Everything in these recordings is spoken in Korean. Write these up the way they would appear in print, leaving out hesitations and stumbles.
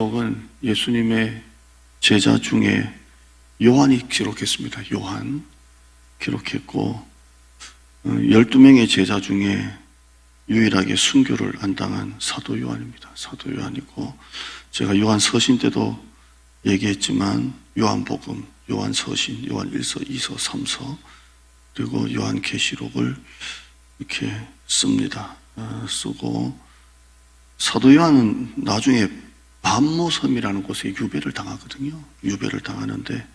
계시록은 예수님의 제자 중에 요한이 기록했습니다. 요한 기록했고 12명의 제자 중에 유일하게 순교를 안 당한 사도 요한입니다. 사도 요한이고, 제가 요한 서신 때도 얘기했지만 요한복음, 요한 서신, 요한 1서, 2서, 3서 그리고 요한 계시록을 이렇게 씁니다. 쓰고, 사도 요한은 나중에 반모섬이라는 곳에 유배를 당하거든요. 유배를 당하는데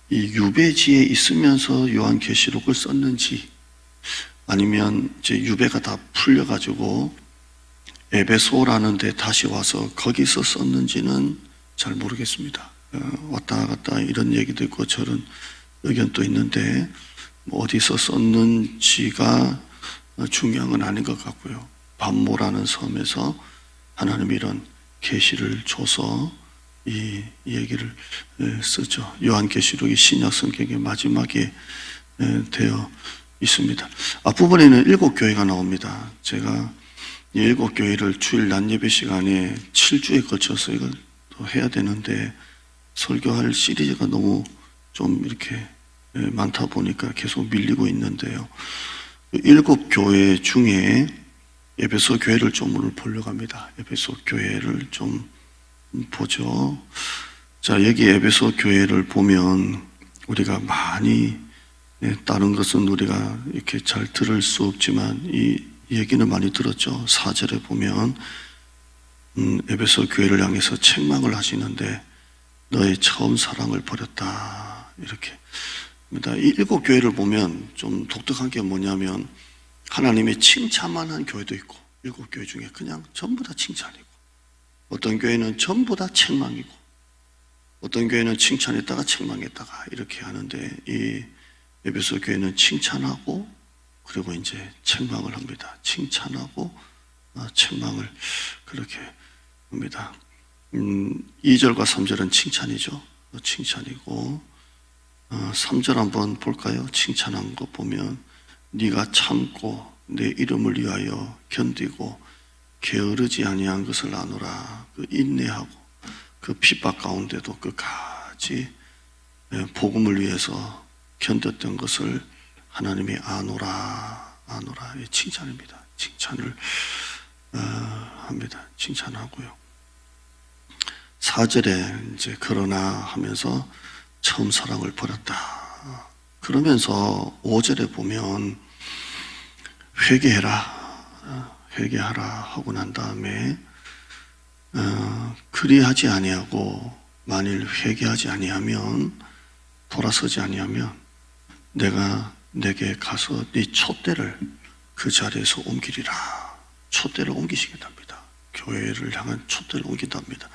이 유배지에 있으면서 요한 계시록을 썼는지, 아니면 이제 유배가 다 풀려가지고 에베소라는 데 다시 와서 거기서 썼는지는 잘 모르겠습니다. 왔다 갔다 이런 얘기도 있고 저런 의견도 있는데 어디서 썼는지가 중요한 건 아닌 것 같고요. 반모라는 섬에서 하나님이 이런 계시를 줘서 이 얘기를 쓰죠. 요한계시록이 신약 성경의 마지막에 되어 있습니다. 앞부분에는 7교회가 나옵니다. 제가 이 7교회를 주일 낮 예배 시간에 7주에 걸쳐서 이걸 해야 되는데 설교할 시리즈가 너무 좀 이렇게 많다 보니까 계속 밀리고 있는데요. 7교회 중에 에베소 교회를 좀 오늘 보려고 합니다. 에베소 교회를 좀 보죠. 자, 여기 에베소 교회를 보면 우리가 많이, 다른 것은 우리가 이렇게 잘 들을 수 없지만 이 얘기는 많이 들었죠. 4절에 보면 에베소 교회를 향해서 책망을 하시는데 너의 처음 사랑을 버렸다, 이렇게 합니다. 이 7교회를 보면 좀 독특한 게 뭐냐면 하나님의 칭찬만 한 교회도 있고, 7교회 중에 그냥 전부 다 칭찬이고, 어떤 교회는 전부 다 책망이고, 어떤 교회는 칭찬했다가 책망했다가 이렇게 하는데 이 에베소 교회는 칭찬하고 그리고 이제 책망을 합니다. 칭찬하고 책망을 그렇게 합니다. 2절과 3절은 칭찬이죠. 칭찬이고 3절 한번 볼까요? 칭찬한 거 보면 네가 참고 내 이름을 위하여 견디고 게으르지 아니한 것을 아노라. 그 인내하고 그 핍박 가운데도 끝까지 복음을 위해서 견뎠던 것을 하나님이 아노라. 칭찬입니다. 칭찬을 합니다. 칭찬하고요. 4절에 이제 그러나 하면서 처음 사랑을 버렸다. 그러면서 5절에 보면 회개하라 하고 난 다음에 그리하지 아니하고 만일 회개하지 아니하면, 돌아서지 아니하면 내가 내게 가서 네 촛대를 그 자리에서 옮기리라. 촛대를 옮기시겠답니다. 교회를 향한 촛대를 옮긴답니다.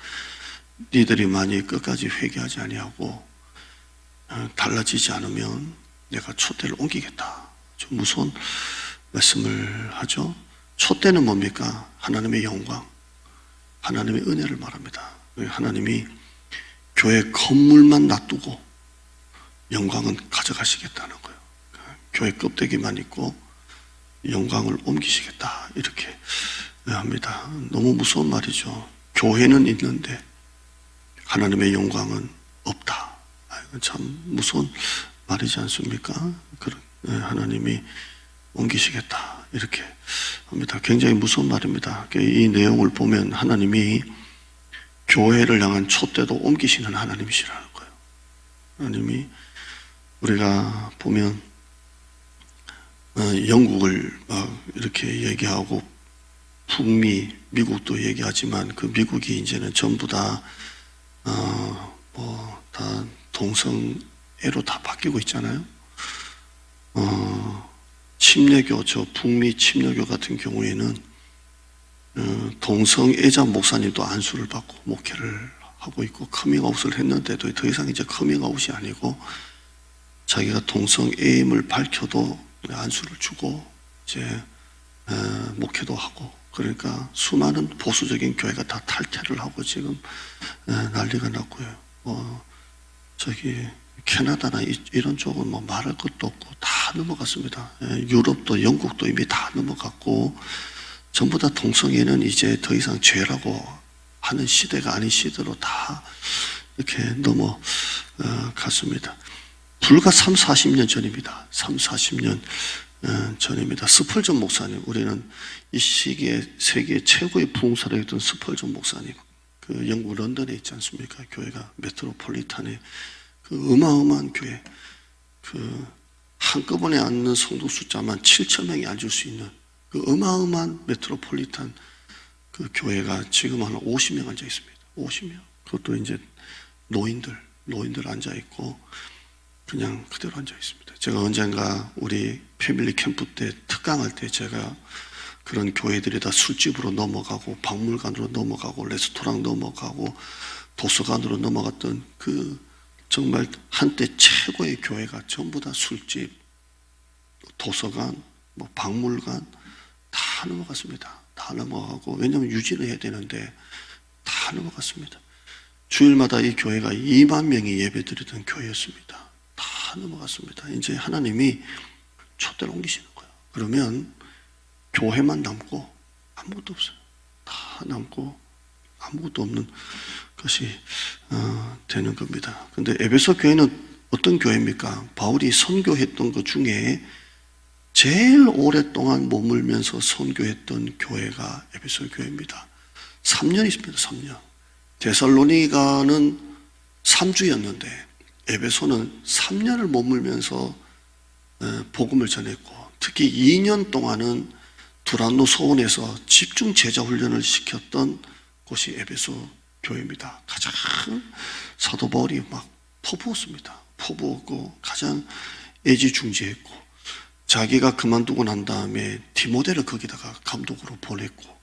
니들이 만일 끝까지 회개하지 아니하고 달라지지 않으면 내가 촛대를 옮기겠다. 좀 무서운 말씀을 하죠. 촛대는 뭡니까? 하나님의 영광, 하나님의 은혜를 말합니다. 하나님이 교회 건물만 놔두고 영광은 가져가시겠다는 거예요. 교회 껍데기만 있고 영광을 옮기시겠다, 이렇게 합니다. 너무 무서운 말이죠. 교회는 있는데 하나님의 영광은 없다. 참 무서운 말이지 않습니까? 하나님이 옮기시겠다, 이렇게 합니다. 굉장히 무서운 말입니다. 이 내용을 보면 하나님이 교회를 향한 촛대도 옮기시는 하나님이시라는 거예요. 하나님이, 우리가 보면 영국을 막 이렇게 얘기하고 북미, 미국도 얘기하지만 그 미국이 이제는 전부 다 다 동성애로 다 바뀌고 있잖아요. 침례교, 저 북미 침례교 같은 경우에는 동성애자 목사님도 안수를 받고 목회를 하고 있고, 커밍아웃을 했는데도 더 이상 이제 커밍아웃이 아니고 자기가 동성애임을 밝혀도 안수를 주고 이제 목회도 하고, 그러니까 수많은 보수적인 교회가 다 탈퇴를 하고 지금 난리가 났고요. 저기 캐나다나 이런 쪽은 뭐 말할 것도 없고 다 넘어갔습니다. 유럽도, 영국도 이미 다 넘어갔고 전부 다 동성애는 이제 더 이상 죄라고 하는 시대가 아닌 시대로 다 이렇게 넘어갔습니다. 불과 3, 40년 전입니다. 3, 40년 전입니다. 스펄전 목사님, 우리는 이 시기에 세계 최고의 부흥사라였던 스펄전 목사님, 그 영국 런던에 있지 않습니까? 교회가 메트로폴리탄의 그 어마어마한 교회, 그 한꺼번에 앉는 성도 숫자만 7,000명이 앉을 수 있는 그 어마어마한 메트로폴리탄 그 교회가 지금 한 50명 앉아 있습니다. 50명. 그것도 이제 노인들 앉아 있고 그냥 그대로 앉아 있습니다. 제가 언젠가 우리 패밀리 캠프 때 특강할 때 제가 그런 교회들이 다 술집으로 넘어가고 박물관으로 넘어가고 레스토랑 넘어가고 도서관으로 넘어갔던 그 정말 한때 최고의 교회가 전부 다 술집, 도서관, 뭐 박물관 다 넘어갔습니다. 다 넘어가고, 왜냐하면 유지를 해야 되는데 다 넘어갔습니다. 주일마다 이 교회가 2만 명이 예배드리던 교회였습니다. 다 넘어갔습니다. 이제 하나님이 촛대를 옮기시는 거예요. 그러면 교회만 남고 아무것도 없어요. 다 남고 아무것도 없는 것이 되는 겁니다. 근데 에베소 교회는 어떤 교회입니까? 바울이 선교했던 것 중에 제일 오랫동안 머물면서 선교했던 교회가 에베소 교회입니다. 3년 있습니다. 3년. 데살로니가는 3주였는데 에베소는 3년을 머물면서 복음을 전했고, 특히 2년 동안은 두란노 소원에서 집중 제자 훈련을 시켰던 곳이 에베소 교회입니다. 가장 사도 바울이 막 퍼부었습니다. 퍼부었고 가장 애지중지했고, 자기가 그만두고 난 다음에 디모데를 거기다가 감독으로 보냈고,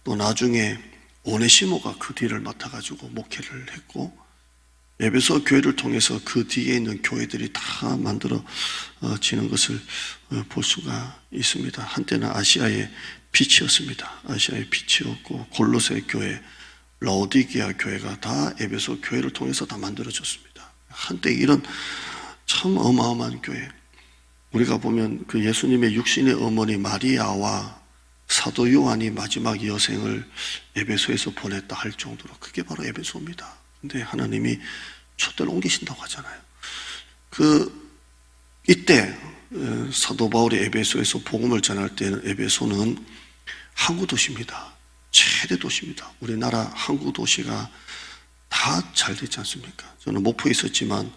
또 나중에 오네시모가 그 뒤를 맡아가지고 목회를 했고, 에베소 교회를 통해서 그 뒤에 있는 교회들이 다 만들어지는 것을 볼 수가 있습니다. 한때는 아시아의 빛이었습니다. 아시아의 빛이었고, 골로새 교회, 라오디게아 교회가 다 에베소 교회를 통해서 다 만들어졌습니다. 한때 이런 참 어마어마한 교회, 우리가 보면 그 예수님의 육신의 어머니 마리아와 사도 요한이 마지막 여생을 에베소에서 보냈다 할 정도로 그게 바로 에베소입니다. 근데 하나님이 촛대를 옮기신다고 하잖아요. 이때 사도 바울이 에베소에서 복음을 전할 때는 에베소는 항구 도시입니다. 최대 도시입니다. 우리나라 항구 도시가 다 잘 됐지 않습니까? 저는 목포에 있었지만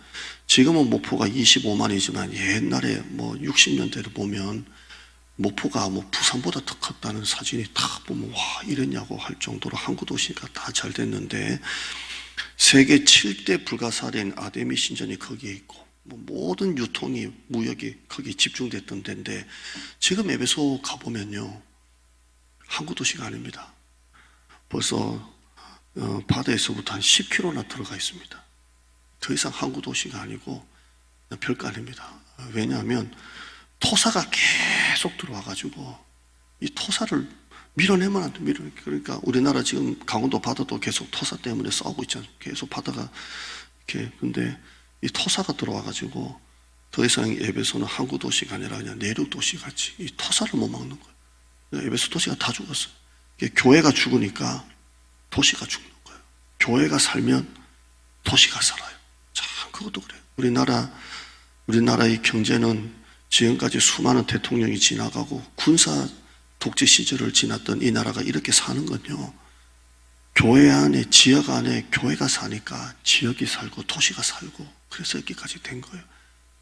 지금은 목포가 25만이지만 옛날에 뭐 60년대를 보면 목포가 뭐 부산보다 더 컸다는 사진이 딱 보면 와 이랬냐고 할 정도로 항구 도시가 다 잘 됐는데, 세계 7대 불가사리인 아데미 신전이 거기에 있고, 뭐 모든 유통이 무역이 거기 집중됐던 데인데, 지금 에베소 가보면요 항구 도시가 아닙니다. 벌써 바다에서부터 한 10km나 들어가 있습니다. 더 이상 항구 도시가 아니고 별거 아닙니다. 왜냐하면 토사가 계속 들어와가지고 이 토사를 밀어내면 안 돼. 그러니까 우리나라 지금 강원도 바다도 계속 토사 때문에 싸우고 있잖아요. 계속 바다가 이렇게. 근데 이 토사가 들어와가지고 더 이상 에베소는 항구 도시가 아니라 그냥 내륙 도시 같이 이 토사를 못 막는 거예요. 에베소 도시가 다 죽었어요. 교회가 죽으니까 도시가 죽는 거예요. 교회가 살면 도시가 살아요. 참 그것도 그래요. 우리나라의 경제는 지금까지 수많은 대통령이 지나가고 군사 독재 시절을 지났던 이 나라가 이렇게 사는 건요, 교회 안에, 지역 안에 교회가 사니까 지역이 살고 도시가 살고, 그래서 여기까지 된 거예요.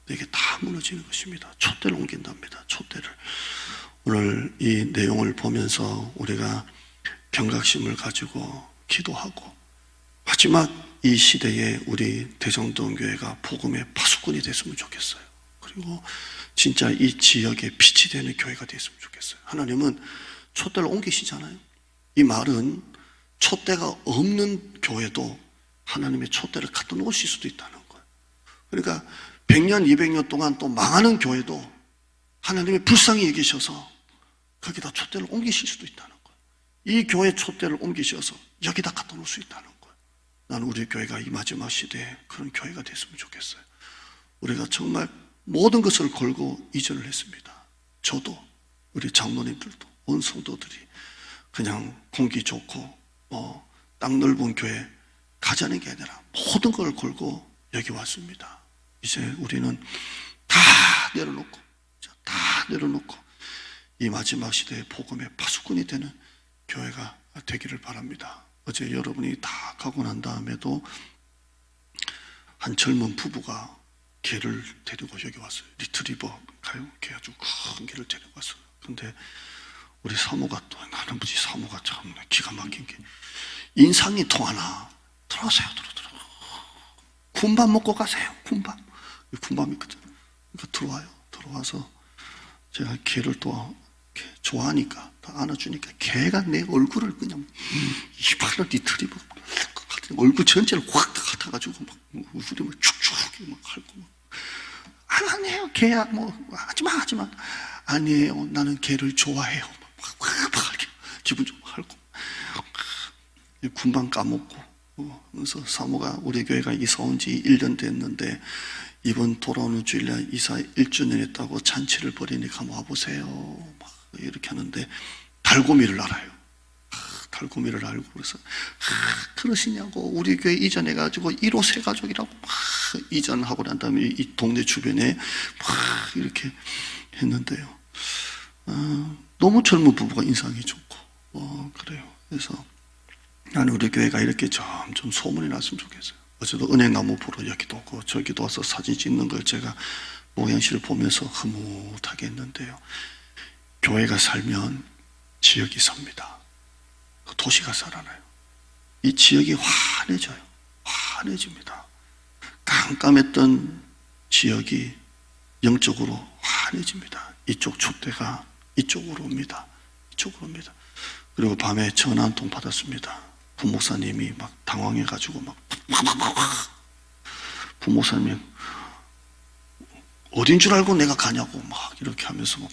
이게 다 무너지는 것입니다. 촛대를 옮긴답니다. 촛대를. 오늘 이 내용을 보면서 우리가 경각심을 가지고 기도하고, 마지막 이 시대에 우리 대정동교회가 복음의 파수꾼이 됐으면 좋겠어요. 그리고 진짜 이 지역에 빛이 되는 교회가 됐으면 좋겠어요. 하나님은 촛대를 옮기시잖아요. 이 말은 촛대가 없는 교회도 하나님의 촛대를 갖다 놓으실 수도 있다는 거예요. 그러니까 100년, 200년 동안 또 망하는 교회도 하나님의 불쌍히 여기셔서 거기다 촛대를 옮기실 수도 있다는 거예요. 이 교회 촛대를 옮기셔서 여기다 갖다 놓을 수 있다는 거예요. 나는 우리 교회가 이 마지막 시대에 그런 교회가 됐으면 좋겠어요. 우리가 정말 모든 것을 걸고 이전을 했습니다. 저도, 우리 장로님들도, 온 성도들이 그냥 공기 좋고 땅 넓은 교회 가자는 게 아니라 모든 걸 걸고 여기 왔습니다. 이제 우리는 다 내려놓고 이 마지막 시대의 복음의 파수꾼이 되는 교회가 되기를 바랍니다. 어제 여러분이 다 가고 난 다음에도 한 젊은 부부가 개를 데리고 여기 왔어요. 리트리버 가요? 개 아주 큰 개를 데리고 왔어요. 근데 우리 사모가 또 할아버지 사모가 참 기가 막힌 게 인상이 통하나 들어오세요. 들어 군밥 먹고 가세요. 군밥이 있거든. 그러니까 들어와서 제가 개를 또 좋아하니까 다 안아주니까 개가 내 얼굴을 그냥 이빨로 리트리버 얼굴 전체를 확 핥아가지고 막 우리 막 축축 막 핥고 막 아니에요 개야 뭐 하지마 아니에요 나는 개를 좋아해요 막 기분 좀 핥고 군방 까먹고 그래서 사모가 우리 교회가 이사 온 지 1년 됐는데 이번 돌아오는 주일날 이사 1주년 했다고 잔치를 벌이니까 한번 와보세요 막 이렇게 하는데 달고미를 알아요. 달고미를 알고 그래서 그러시냐고 우리 교회 이전해가지고 1호 세가족이라고 막 이전하고 난 다음에 이 동네 주변에 막 이렇게 했는데요. 너무 젊은 부부가 인상이 좋고 그래요. 그래서 나는 우리 교회가 이렇게 점점 소문이 났으면 좋겠어요. 어제도 은행나무 보러 여기도 오고 저기도 와서 사진 찍는 걸 제가 모양실을 보면서 흐뭇하게 했는데요. 교회가 살면 지역이 삽니다. 도시가 살아나요. 이 지역이 환해집니다. 깜깜했던 지역이 영적으로 환해집니다. 이쪽 촛대가 이쪽으로 옵니다. 그리고 밤에 전화 한 통 받았습니다. 부목사님이 막 당황해가지고 막 부목사님이 어딘 줄 알고 내가 가냐고 막 이렇게 하면서 막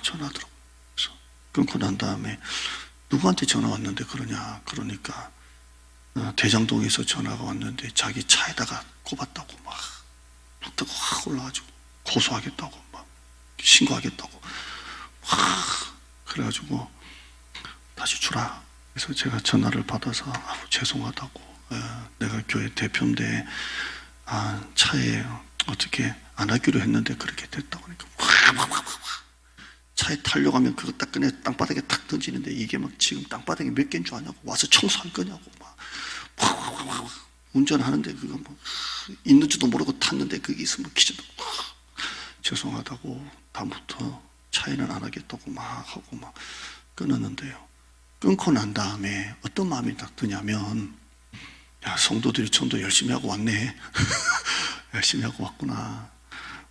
전화더라고요. 그래서 끊고 난 다음에 누구한테 전화 왔는데 그러냐 그러니까 대장동에서 전화가 왔는데 자기 차에다가 꼽았다고 막 불타고 확 올라가지고 고소하겠다고 막 신고하겠다고 막 그래가지고 다시 주라. 그래서 제가 전화를 받아서 죄송하다고 내가 교회 대표인데 차에 어떻게 안 하기로 했는데 그렇게 됐다고 하니까 차에 타려고 하면 그거 딱 그냥 땅바닥에 탁 던지는데 이게 막 지금 땅바닥에 몇 개인 줄 아냐고 와서 청소할 거냐고 막 운전하는데 그거 뭐 있는지도 모르고 탔는데 그게 있으면 기절도 죄송하다고 다음부터 차에는 안 하겠다고 막 하고 막 끊었는데요. 끊고 난 다음에 어떤 마음이 딱 드냐면 야 성도들이 전도 열심히 하고 왔네. 열심히 하고 왔구나.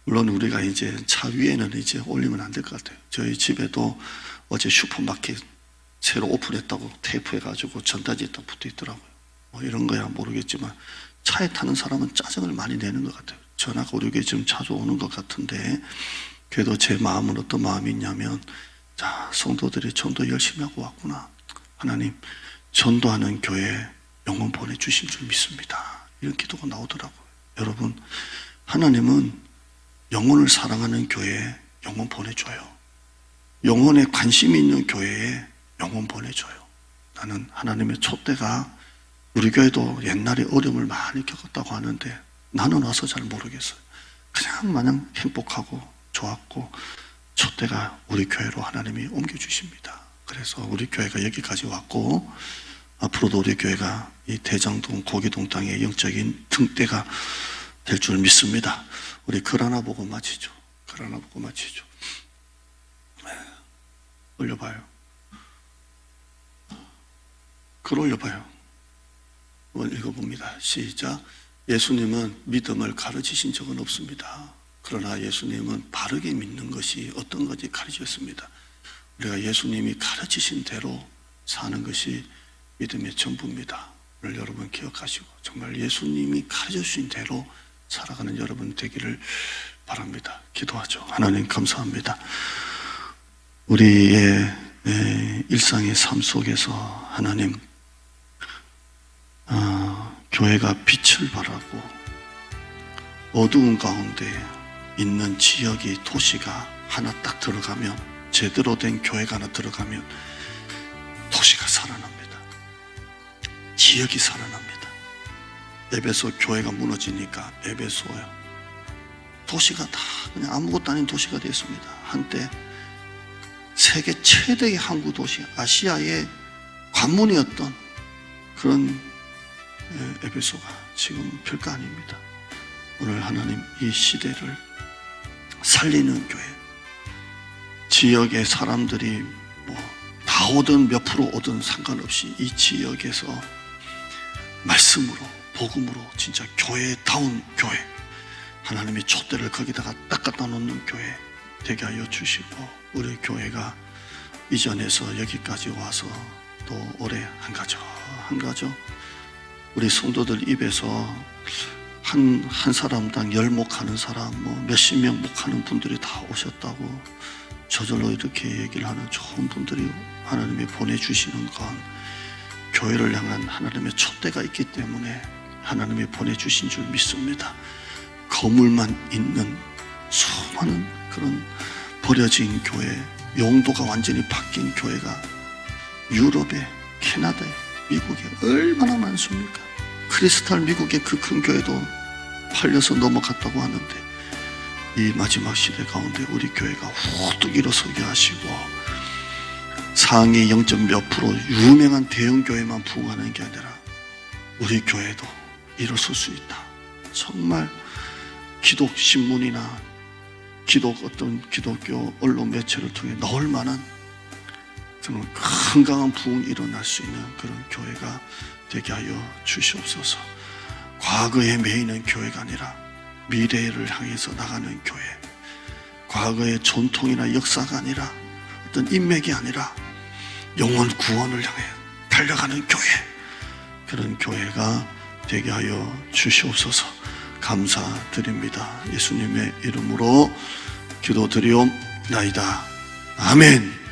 물론 우리가 이제 차 위에는 이제 올리면 안 될 것 같아요. 저희 집에도 어제 슈퍼마켓 새로 오픈했다고 테이프 해가지고 전단지에 딱 붙어 있더라고요. 뭐 이런 거야 모르겠지만 차에 타는 사람은 짜증을 많이 내는 것 같아요. 전화가 우리 교회에 좀 자주 오는 것 같은데 그래도 제 마음은 어떤 마음이 있냐면 자 성도들이 전도 열심히 하고 왔구나. 하나님 전도하는 교회에 영혼 보내주실 줄 믿습니다. 이런 기도가 나오더라고요. 여러분 하나님은 영혼을 사랑하는 교회에 영혼 보내줘요. 영혼에 관심이 있는 교회에 영혼 보내줘요. 나는 하나님의 촛대가 우리 교회도 옛날에 어려움을 많이 겪었다고 하는데 나는 와서 잘 모르겠어요. 그냥 마냥 행복하고 좋았고 촛대가 우리 교회로 하나님이 옮겨주십니다. 그래서 우리 교회가 여기까지 왔고 앞으로도 우리 교회가 이 대장동 고기동 땅의 영적인 등대가 될 줄 믿습니다. 우리 글 하나 보고 마치죠. 올려봐요. 글 올려봐요. 한번 읽어봅니다. 시작. 예수님은 믿음을 가르치신 적은 없습니다. 그러나 예수님은 바르게 믿는 것이 어떤 건지 가르치셨습니다. 우리가 예수님이 가르치신 대로 사는 것이 믿음의 전부입니다. 오늘 여러분 기억하시고 정말 예수님이 가르쳐주신 대로 살아가는 여러분 되기를 바랍니다. 기도하죠. 하나님 감사합니다. 우리의 일상의 삶 속에서 하나님 교회가 빛을 발하고 어두운 가운데 있는 지역이 도시가 하나 딱 들어가면 제대로 된 교회가 하나 들어가면 도시가 살아납니다. 지역이 살아납니다. 에베소 교회가 무너지니까 에베소요, 도시가 다 그냥 아무것도 아닌 도시가 됐습니다. 한때 세계 최대의 항구 도시, 아시아의 관문이었던 그런 에베소가 지금 별거 아닙니다. 오늘 하나님 이 시대를 살리는 교회, 지역의 사람들이 뭐 다 오든 몇 프로 오든 상관없이 이 지역에서 말씀으로, 복음으로 진짜 교회다운 교회, 하나님의 촛대를 거기다가 딱 갖다 놓는 교회 되게 하여 주시고, 우리 교회가 이전에서 여기까지 와서 또 올해 한 가죠 우리 성도들 입에서 한 사람당 10목 사람, 뭐 몇십 명 목하는 분들이 다 오셨다고 저절로 이렇게 얘기를 하는 좋은 분들이 하나님이 보내주시는 건 교회를 향한 하나님의 촛대가 있기 때문에 하나님이 보내주신 줄 믿습니다. 거물만 있는 수많은 그런 버려진 교회, 용도가 완전히 바뀐 교회가 유럽에, 캐나다에, 미국에 얼마나 많습니까? 크리스탈 미국의 그 큰 교회도 팔려서 넘어갔다고 하는데, 이 마지막 시대 가운데 우리 교회가 후뚝 일어서게 하시고 상위 0. 몇 프로 유명한 대형 교회만 부흥하는 게 아니라 우리 교회도 일어설 수 있다. 정말 기독 신문이나 어떤 기독교 언론 매체를 통해 나올 만한 정말 건강한 부흥이 일어날 수 있는 그런 교회가 되게 하여 주시옵소서. 과거에 매이는 교회가 아니라 미래를 향해서 나가는 교회, 과거의 전통이나 역사가 아니라 어떤 인맥이 아니라 영혼 구원을 향해 달려가는 교회, 그런 교회가 되게 하여 주시옵소서. 감사드립니다. 예수님의 이름으로 기도드리옵나이다. 아멘.